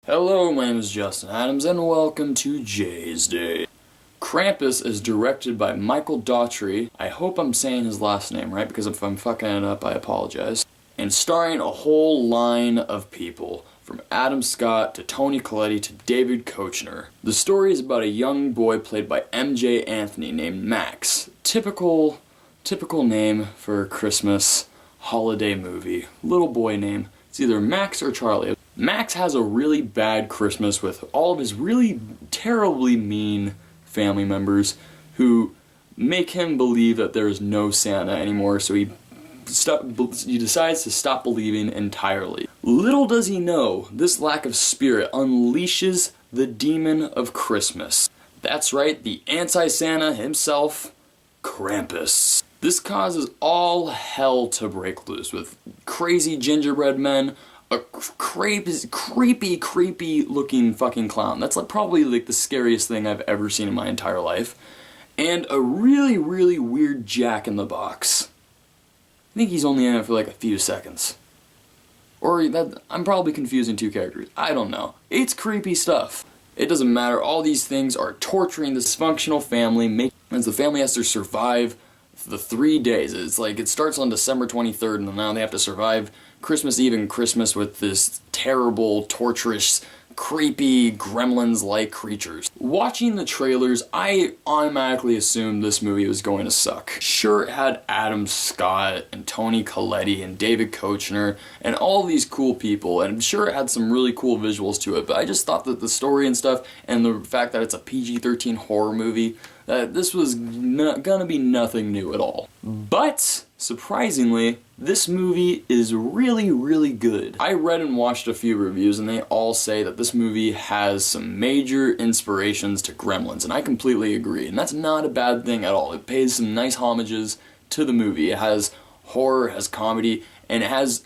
Hello, my name is Justin Adams, and welcome to Jay's Day. Krampus is directed by Michael Daughtry. I hope I'm saying his last name right, because if I'm fucking it up, I apologize. And starring a whole line of people, from Adam Scott to Toni Collete to David Koechner. The story is about a young boy played by MJ Anthony named Max. Typical name for a Christmas holiday movie. Little boy name. It's either Max or Charlie. Max has a really bad Christmas with all of his really terribly mean family members who make him believe that there is no Santa anymore, so he decides to stop believing entirely. Little does he know, this lack of spirit unleashes the demon of Christmas. That's right, the anti-Santa himself, Krampus. This causes all hell to break loose with crazy gingerbread men, a creepy looking fucking clown. That's probably the scariest thing I've ever seen in my entire life. And a really weird Jack in the Box. I think he's only in it for a few seconds. Or I'm probably confusing two characters. I don't know. It's creepy stuff. It doesn't matter. All these things are torturing this dysfunctional family, as the family has to survive the 3 days. It's it starts on December 23rd, and now they have to survive Christmas Eve and Christmas with this terrible, torturous, creepy, gremlins-like creatures. Watching the trailers, I automatically assumed this movie was going to suck. Sure, it had Adam Scott and Toni Collete and David Koechner and all these cool people, and I'm sure it had some really cool visuals to it, but I just thought that the story and stuff, and the fact that it's a PG-13 horror movie, that this was gonna be nothing new at all. But, surprisingly, this movie is really good. I read and watched a few reviews, and they all say that this movie has some major inspirations to Gremlins, and I completely agree, and that's not a bad thing at all. It pays some nice homages to the movie. It has horror, it has comedy, and it has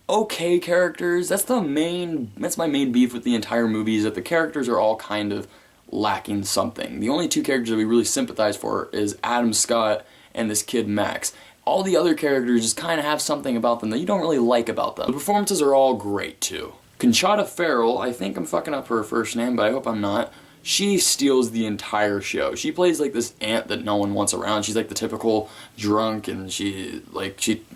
okay characters. That's my main beef with the entire movie, is that the characters are all kind of lacking something. The only two characters that we really sympathize for is Adam Scott and this kid Max. All the other characters just kind of have something about them that you don't really like about them. The performances are all great too. Conchata Ferrell, I think I'm fucking up her first name, but I hope I'm not. She steals the entire show. She plays this aunt that no one wants around. She's the typical drunk, and she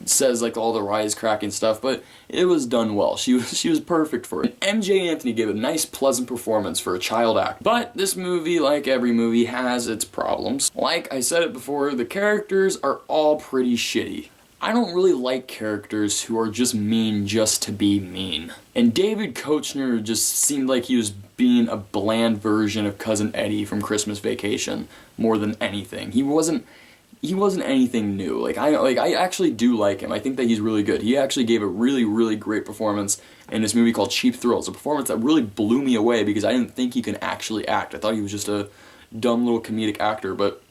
says all the wisecracking stuff, but it was done well. She was perfect for it. And MJ Anthony gave a nice, pleasant performance for a child actor. But this movie, like every movie, has its problems. Like I said it before, the characters are all pretty shitty. I don't really like characters who are just mean just to be mean. And David Koechner just seemed like he was being a bland version of Cousin Eddie from Christmas Vacation more than anything. He wasn't anything new. I actually do like him. I think that he's really good. He actually gave a really great performance in this movie called Cheap Thrills, a performance that really blew me away because I didn't think he can actually act. I thought he was just a dumb little comedic actor, but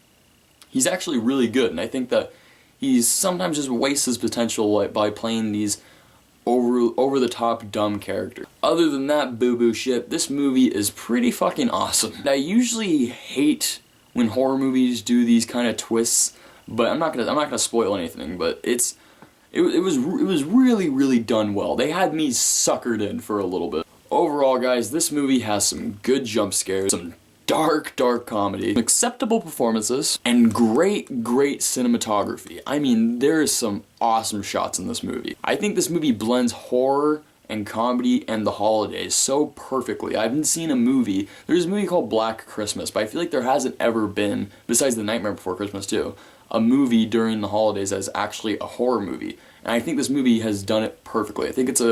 he's actually really good, and I think that he sometimes just wastes his potential by playing these over-the-top dumb characters. Other than that boo-boo shit, this movie is pretty fucking awesome. I usually hate when horror movies do these kind of twists, but I'm not gonna spoil anything. But it was really done well. They had me suckered in for a little bit. Overall, guys, this movie has some good jump scares, some dark comedy, acceptable performances, and great cinematography. I mean, there is some awesome shots in this movie. I think this movie blends horror and comedy and the holidays so perfectly. I haven't seen a movie. There's a movie called Black Christmas, but I feel like there hasn't ever been, besides The Nightmare Before Christmas too, a movie during the holidays that's actually a horror movie. And I think this movie has done it perfectly. I think it's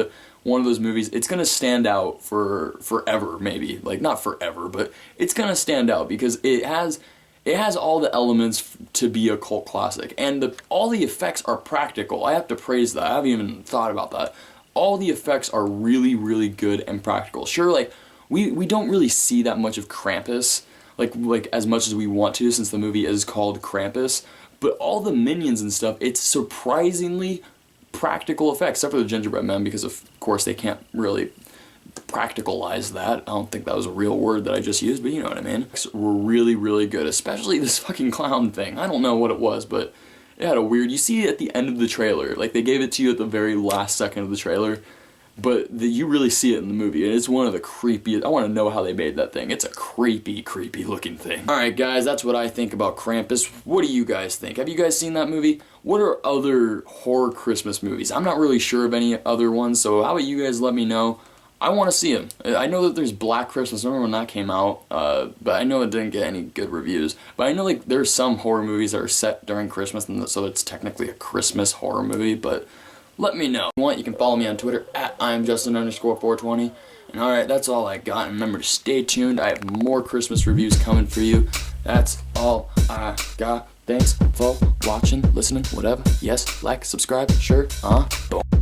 one of those movies, it's gonna stand out for forever, maybe. Not forever, but it's gonna stand out because it has all the elements to be a cult classic. And all the effects are practical. I have to praise that. I haven't even thought about that. All the effects are really good and practical. Sure, we don't really see that much of Krampus, as much as we want to, since the movie is called Krampus. But all the minions and stuff, it's surprisingly practical effects, except for the gingerbread men, because of course they can't really practicalize that. I don't think that was a real word that I just used, but you know what I mean. Were really good, especially this fucking clown thing. I don't know what it was, but it had a weird, you see it at the end of the trailer, they gave it to you at the very last second of the trailer, but you really see it in the movie, and it's one of the creepiest. I want to know how they made that thing. It's a creepy looking thing. Alright guys, that's what I think about Krampus. What do you guys think? Have you guys seen that movie? What are other horror Christmas movies? I'm not really sure of any other ones, so how about you guys let me know? I want to see them. I know that there's Black Christmas. I remember when that came out, but I know it didn't get any good reviews. But I know like there's some horror movies that are set during Christmas, and so it's technically a Christmas horror movie. But let me know. If you want, you can follow me on Twitter at IamJustin_420. And alright, that's all I got. And remember to stay tuned. I have more Christmas reviews coming for you. That's all I got. Thanks for watching, listening, whatever. Yes, like, subscribe, sure, boom.